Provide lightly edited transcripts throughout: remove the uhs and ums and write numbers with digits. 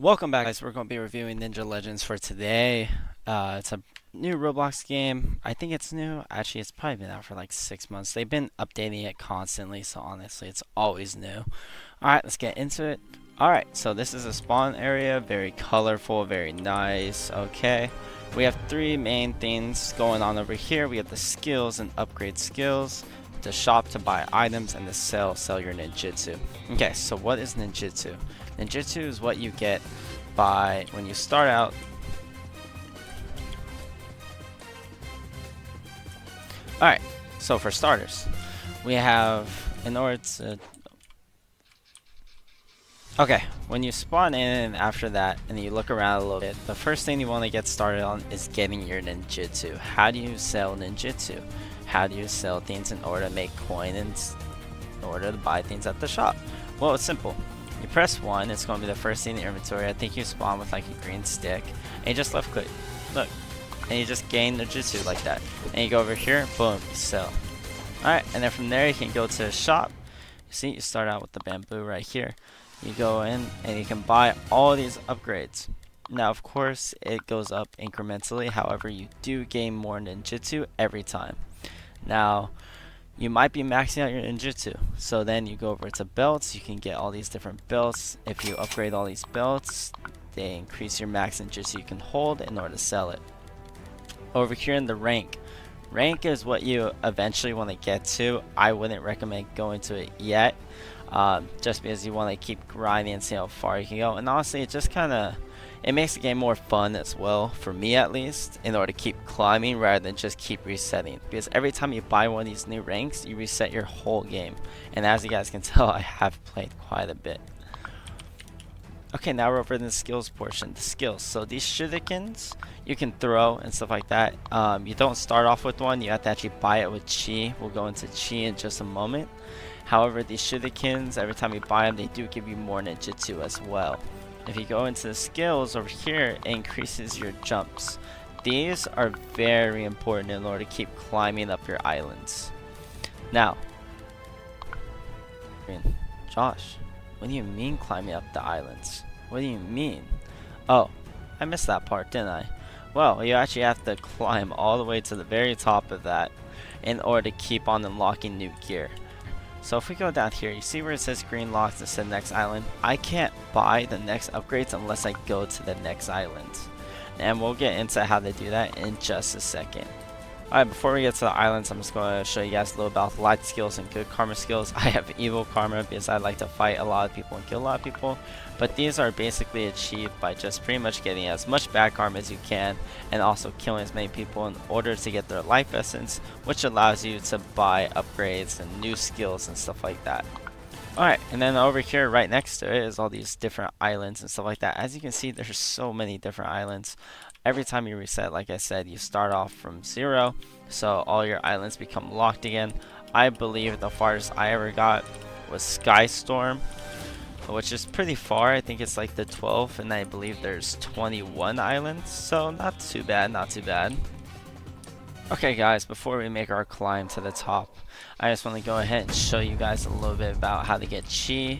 Welcome back, guys. We're going to be reviewing Ninja Legends for today. It's a new Roblox game. I think it's new. Actually, it's probably been out for like 6 months. They've been updating it constantly, so honestly, it's always new. Alright, let's get into it. Alright, so this is a spawn area. Very colorful, very nice. Okay. We have three main things going on over here. We have the skills and upgrade skills, the shop to buy items, and the sell your ninjutsu. Okay, so what is ninjutsu? Ninjutsu is what you get by when you start out. Alright, so for starters, we have, in order to... Okay, when you spawn in and after that, and you look around a little bit, the first thing you want to get started on is getting your ninjutsu. How do you sell ninjutsu? How do you sell things in order to make coin and in order to buy things at the shop? Well, it's simple. You press 1, it's going to be the first thing in the inventory. I think you spawn with like a green stick, and you just left click. Look, and you just gain ninjutsu like that. And you go over here, boom, you sell. Alright, and then from there you can go to the shop. You see, you start out with the bamboo right here. You go in and you can buy all these upgrades. Now, of course, it goes up incrementally. However, you do gain more ninjutsu every time. Now, you might be maxing out your ninjutsu, so then you go over to belts. You can get all these different belts. If you upgrade all these belts, they increase your max ninjutsu you can hold in order to sell it. Over here in the rank is what you eventually want to get to. I wouldn't recommend going to it yet, just because you want to keep grinding and see how far you can go. And honestly, it makes the game more fun as well, for me at least, in order to keep climbing rather than just keep resetting. Because every time you buy one of these new ranks, you reset your whole game. And as you guys can tell, I have played quite a bit. Okay, now we're over in the skills portion. The skills. So these shurikens, you can throw and stuff like that. You don't start off with one. You have to actually buy it with chi. We'll go into chi in just a moment. However, these shurikens, every time you buy them, they do give you more ninjutsu as well. If you go into the skills over here, it increases your jumps. These are very important in order to keep climbing up your islands. Now, Josh, what do you mean climbing up the islands? What do you mean? Oh, I missed that part, didn't I? Well, you actually have to climb all the way to the very top of that in order to keep on unlocking new gear. So if we go down here, you see where it says green locks and said next island? I can't buy the next upgrades unless I go to the next island. And we'll get into how to do that in just a second. Alright, before we get to the islands, I'm just going to show you guys a little about light skills and good karma skills. I have evil karma because I like to fight a lot of people and kill a lot of people. But these are basically achieved by just pretty much getting as much bad karma as you can, and also killing as many people in order to get their life essence, which allows you to buy upgrades and new skills and stuff like that. Alright, and then over here right next to it is all these different islands and stuff like that. As you can see, there's so many different islands. Every time you reset, like I said, you start off from 0, so all your islands become locked again. I believe the farthest I ever got was Skystorm, which is pretty far. I think it's like the 12th, and I believe there's 21 islands, so not too bad, not too bad. Okay guys, before we make our climb to the top, I just want to go ahead and show you guys a little bit about how to get chi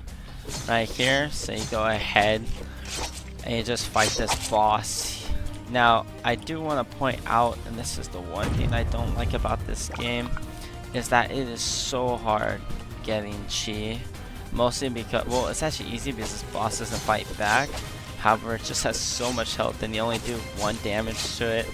right here. So you go ahead and you just fight this boss. Now, I do want to point out, and this is the one thing I don't like about this game, is that it is so hard getting chi. Mostly because, well, it's actually easy because this boss doesn't fight back. However, it just has so much health and you only do 1 damage to it.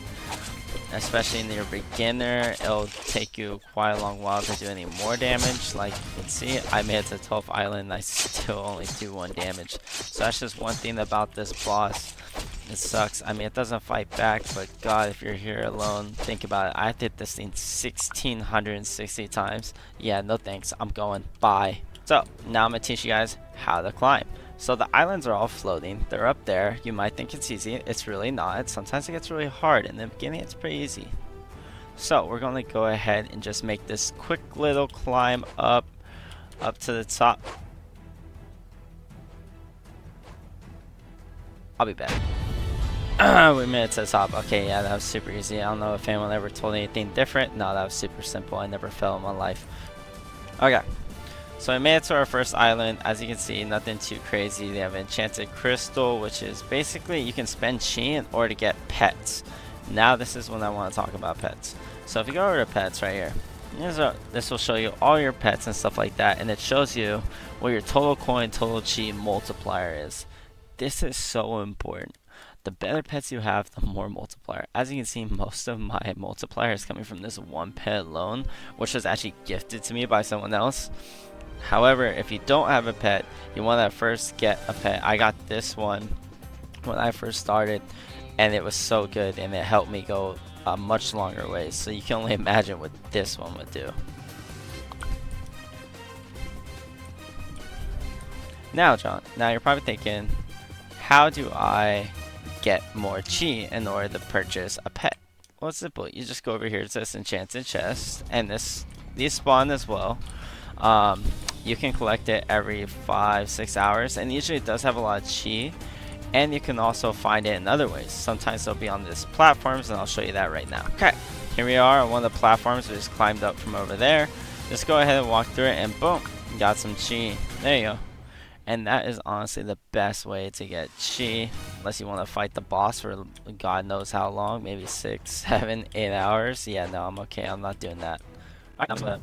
Especially in your beginner, it'll take you quite a long while to do any more damage. Like you can see, I made it to 12th island and I still only do 1 damage. So that's just one thing about this boss. It sucks. I mean, it doesn't fight back, but god, if you're here alone, think about it. I did this thing 1660 times. Yeah, no thanks. I'm going. Bye. So, now I'm going to teach you guys how to climb. So the islands are all floating. They're up there. You might think it's easy. It's really not. Sometimes it gets really hard. In the beginning, it's pretty easy. So we're going to go ahead and just make this quick little climb up to the top. I'll be back. We made it to the top. Okay, yeah, that was super easy. I don't know if anyone ever told anything different. No, that was super simple. I never fell in my life. Okay. So I made it to our first island. As you can see, nothing too crazy. They have enchanted crystal, which is basically you can spend chi in order to get pets. Now this is when I want to talk about pets. So if you go over to pets right here, this will show you all your pets and stuff like that, and it shows you what your total coin, total chi multiplier is. This is so important. The better pets you have, the more multiplier. As you can see, most of my multiplier is coming from this one pet alone, which was actually gifted to me by someone else. However, if you don't have a pet, you want to first get a pet. I got this one when I first started, and it was so good, and it helped me go a much longer ways. So you can only imagine what this one would do. Now, John, now you're probably thinking, how do I get more chi in order to purchase a pet? Well, it's simple. You just go over here to this enchanted chest, and these spawn as well. You can collect it every 5-6 hours, and usually it does have a lot of chi, and you can also find it in other ways. Sometimes they'll be on these platforms, and I'll show you that right now. Okay, here we are on one of the platforms. We just climbed up from over there. Just go ahead and walk through it, and boom, got some chi. There you go. And that is honestly the best way to get chi, unless you want to fight the boss for God knows how long, maybe 6, 7, 8 hours. Yeah, no, I'm okay. I'm not doing that. All right,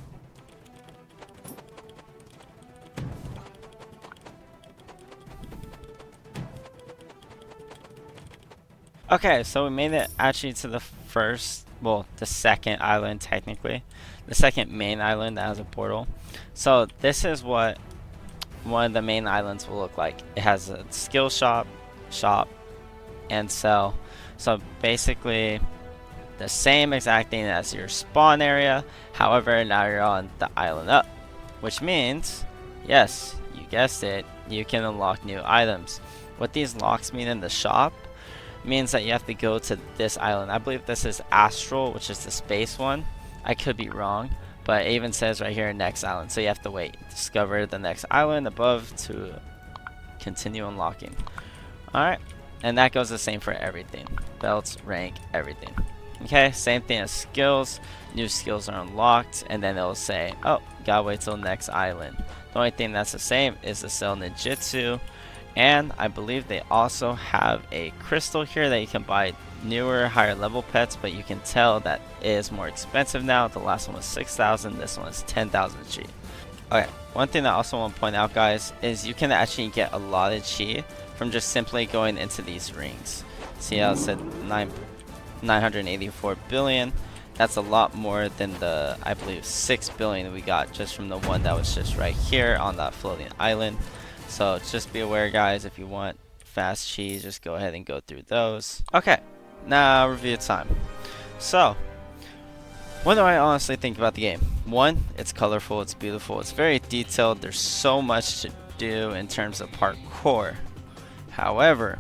okay, so we made it actually to the first, well, the second island technically. The second main island that has a portal. So this is what one of the main islands will look like. It has a skill shop, and sell. So basically the same exact thing as your spawn area. However, now you're on the island up. Which means, yes, you guessed it, you can unlock new items. What these locks mean in the shop means that you have to go to this island. I believe this is Astral, which is the space one. I could be wrong, but it even says right here next island, so you have to wait. Discover the next island above to continue unlocking. Alright, and that goes the same for everything. Belts, rank, everything. Okay, same thing as skills. New skills are unlocked, and then it'll say, oh, gotta wait till next island. The only thing that's the same is the sell ninjutsu. And I believe they also have a crystal here that you can buy newer, higher level pets, but you can tell that it is more expensive now. The last one was 6,000, this one is 10,000 chi. Okay, one thing that I also want to point out, guys, is you can actually get a lot of chi from just simply going into these rings. See how it said 984 billion? That's a lot more than the, I believe, 6 billion we got just from the one that was just right here on that floating island. So just be aware, guys, if you want fast cheese, just go ahead and go through those. Okay, now review time. So, what do I honestly think about the game? One, it's colorful, it's beautiful, it's very detailed. There's so much to do in terms of parkour. However,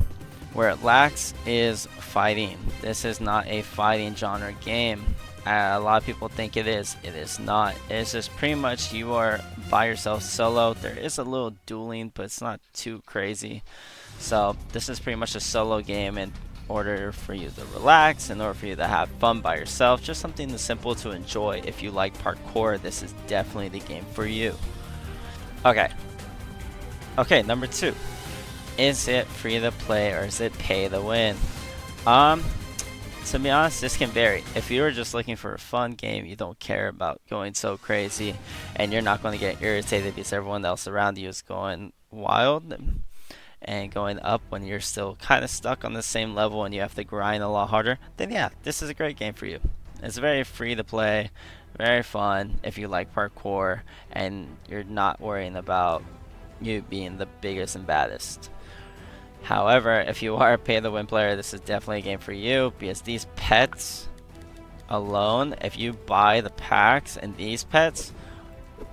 where it lacks is fighting. This is not a fighting genre game. A lot of people think it is. It is not. It's just pretty much you are by yourself solo. There is a little dueling, but it's not too crazy. So this is pretty much a solo game in order for you to relax, in order for you to have fun by yourself. Just something simple to enjoy. If you like parkour, this is definitely the game for you. Okay. Okay, number 2. Is it free to play or is it pay to win? To be honest, this can vary. If you're just looking for a fun game, you don't care about going so crazy, and you're not going to get irritated because everyone else around you is going wild and going up when you're still kind of stuck on the same level and you have to grind a lot harder, then yeah, this is a great game for you. It's very free to play, very fun if you like parkour and you're not worrying about you being the biggest and baddest. However, if you are a pay-to-win player, this is definitely a game for you because these pets alone, if you buy the packs and these pets,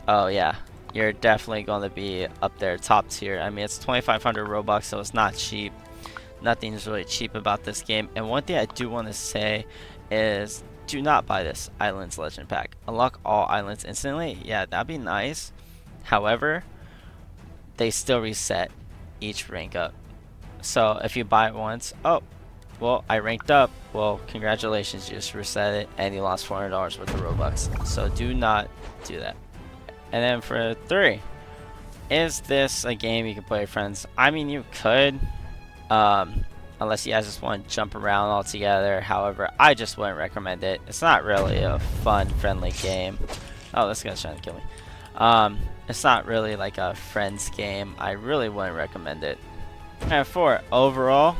oh yeah, you're definitely going to be up there top tier. I mean, it's 2,500 Robux, so it's not cheap. Nothing's really cheap about this game. And one thing I do want to say is do not buy this Islands Legend Pack. Unlock all islands instantly. Yeah, that'd be nice. However, they still reset each rank up. So if you buy it once, oh, well, I ranked up. Well, congratulations, you just reset it and you lost $400 worth of Robux. So do not do that. And then for 3, is this a game you can play with friends? I mean, you could, um, unless you guys just want to jump around all together. However, I just wouldn't recommend it. It's not really a fun, friendly game. Oh, this guy's trying to kill me. It's not really like a friends game. I really wouldn't recommend it. And for overall,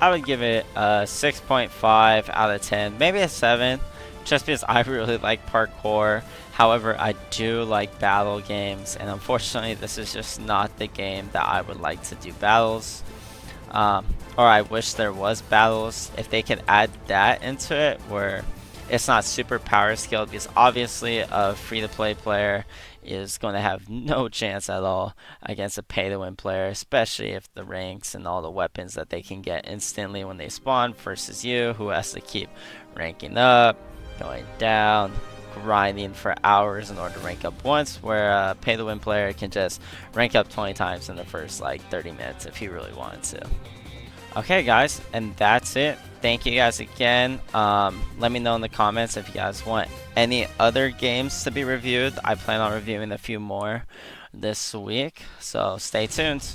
I would give it a 6.5 out of 10, maybe a 7, just because I really like parkour. However, I do like battle games, and unfortunately, this is just not the game that I would like to do battles. Or I wish there was battles. If they could add that into it, where it's not super power skilled, because obviously a free-to-play player is going to have no chance at all against a pay-to-win player, especially if the ranks and all the weapons that they can get instantly when they spawn versus you, who has to keep ranking up, going down, grinding for hours in order to rank up once, where a pay-to-win player can just rank up 20 times in the first like 30 minutes if he really wanted to. Okay guys, and that's it. Thank you guys again. Let me know in the comments if you guys want any other games to be reviewed. I plan on reviewing a few more this week, so stay tuned.